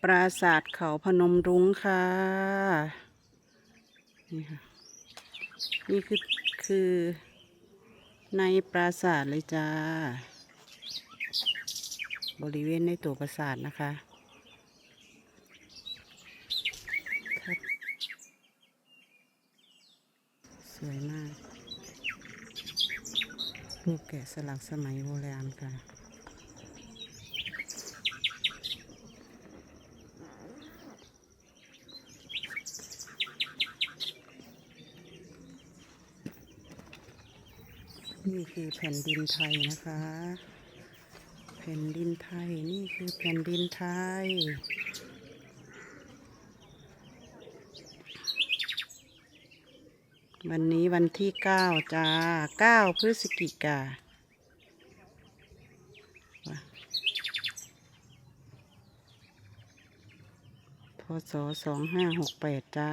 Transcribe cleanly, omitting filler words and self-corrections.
ปราสาทเขาพนมรุ้งค่ะนี่ค่ะนี่คือในปราสาทเลยจ้าบริเวณในตัวปราสาทนะคะสวยมากรูปแกะสลักสมัยโบราณค่ะนี่คือแผ่นดินไทยนะคะแผ่นดินไทยนี่คือแผ่นดินไทยวันนี้วันที่9จ้า9 พฤศจิกาพศ2568จ้า